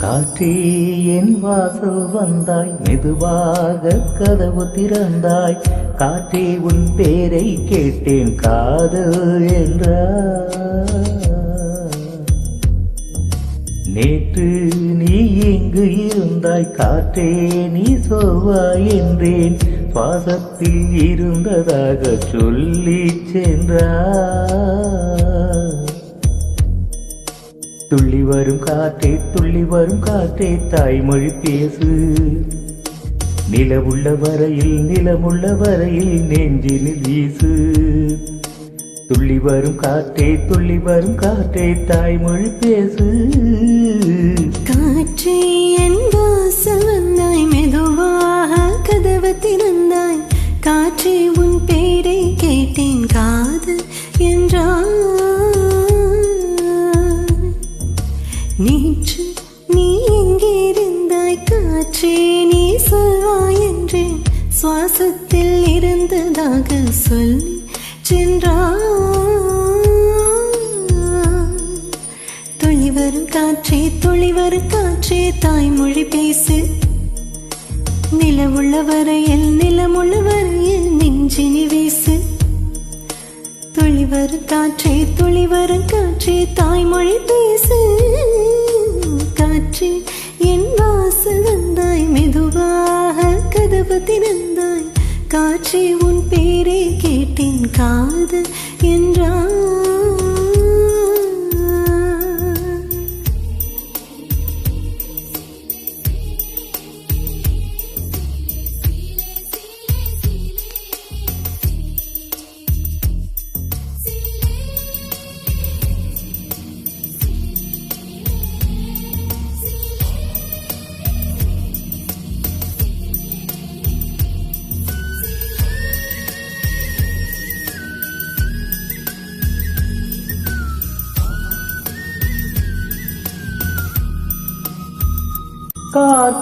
காற்றே என் வாசல் வந்தாய், மெதுவாக கதவு திறந்தாய். காற்றே உன் பேரை கேட்டேன், காதல் என்றாய். நேற்று நீ எங்கு இருந்தாய், காற்றே நீ சொல்வாய் என்றேன். சுவாசத்தில் இருந்ததாக சொல்லி சென்றாய். துள்ளி வரும் காற்றே, துள்ளி வரும் காற்றே, தாய்மொழி பேசு. நிலவுள்ள வரையில், நிலமுள்ள வரையில் நெஞ்சினில் வீசு. துள்ளி வரும் காற்றே, துள்ளி வரும் காற்றே, தாய்மொழி பேசு. காற்றே என் வாசல் வந்தாய், மெதுவாக கதவு திறந்தாய். காற்றே உன் பேரை கேட்டேன், காதல் என்றாய். நேற்று நீ எங்கிருந்தாய், காற்றே நீ சொல்வாய் என்றேன். சுவாசத்தில் இருந்ததாக சொல்லி சென்றாய். துளி வரும் காற்றே, துளி வரும் காற்றே, தாய்மொழி பேசு. நிலவுள்ள வரையில், நிலமுள்ள வரையில் நெஞ்சினி வீசு. துளி வரும் காற்றே, துளி வரும் காற்றே, தாய்மொழி பேசு. காற்றே என் வாசல் வந்தாய், மெதுவாக கதவு திறந்தாய். காற்றே உன் பேரை கேட்டேன், காதல் என்றாய்.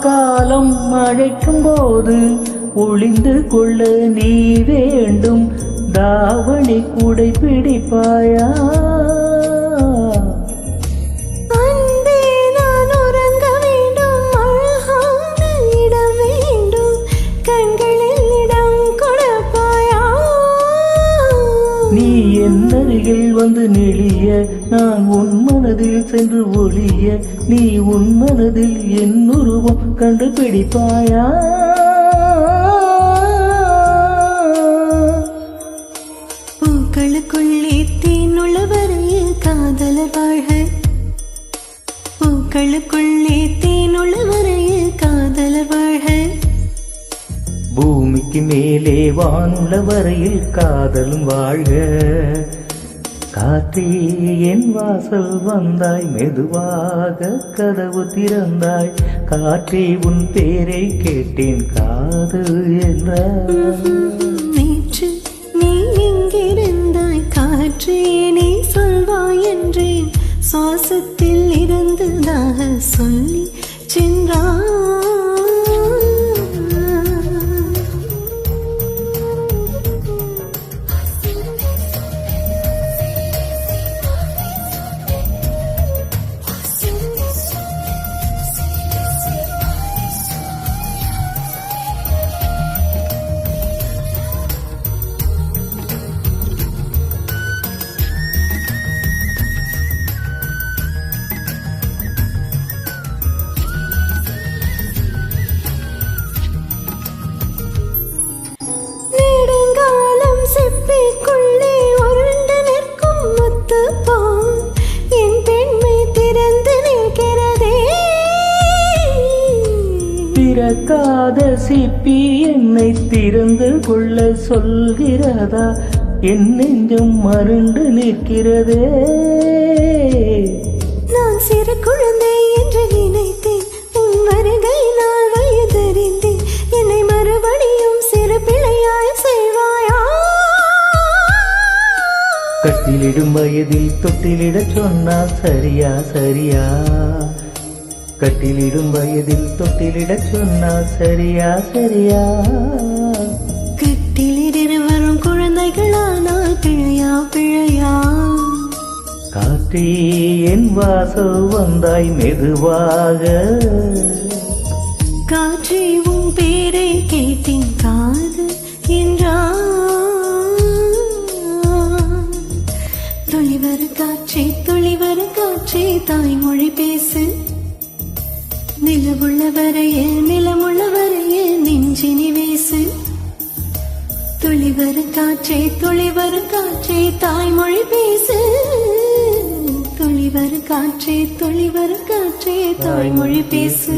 காலம் அழைக்கும் போது ஒளிந்து கொள்ள நீ வேண்டும். தாவணி கூடை பிடிப்பாயா? அன்பே நான் உறங்க வேண்டும், அழகான இடம் வேண்டும், கண்களில் இடம் கொடுப்பாயா? நீ என் அருகில் வந்து நெளிய, நான் உன் மனதில் சென்று ஒளிய. நீ உன் மனதில் என் உருவம் கண்டுபிடிப்பாயா? பூக்களுக்குள்ளே தேனுள்ள வரையில் காதலர் வாழ்க. பூக்களுக்குள்ளே தேனுள்ள வரையில் காதலர் வாழ்க. பூமிக்கு மேலே வானுள்ள வரையில் காதலும் வாழ்க. காற்றே என் வாசல் வந்தாய், மெதுவாக கதவு திறந்தாய். காற்றே உன் பேரை கேட்டேன், காதல் என்றாய். நேற்று நீ எங்கிருந்தாய், காற்றே நீ சொல்வாய் என்றேன். சுவாசத்தில் இருந்ததாக சொல்லி சென்றாய். சிப்பிக்குள்ளே உருண்டு நிற்கும் முத்துப்போல் என் பெண்மை திறந்து நிற்கிறதே. திறக்காத சிப்பி என்னை திறந்து கொள்ள சொல்கிறதா? என் நெஞ்சம் மருண்டு நிற்கிறதே. நான் சிறு குழந்தை என்று நினைத்தேன், உன் வருகை நான் வயதறிந்தேன். என்னை மறுபடியும் சிறு பிள்ளையாய் செய்வாயா? கட்டிலிடும் வயதில் தொட்டிலிடச் சொன்னால் சரியா சரியா? கட்டிலிடும் வயதில் தொட்டிலிடச் சொன்னால் சரியா சரியா? கட்டிலிட வரும் குழந்தைகளானால் பிழையா பிழையா? காற்று காற்றே என் வாசல் வந்தாய் மெதுவாக. காற்றே உன் பேரை கேட்டேன் காது என்றான். துளிவரு காற்றே துளிவரு காற்றே தாய்மொழி பேசு. நிலவுள்ள வரையில் நிலமுள்ள வரையில் நெஞ்சினி வீசு. துளிவரு காற்றே துளிவரு காற்றே தாய்மொழி பேசு. துளிவரு காற்றே துளிவரு காற்றே தாய்மொழி பேசு.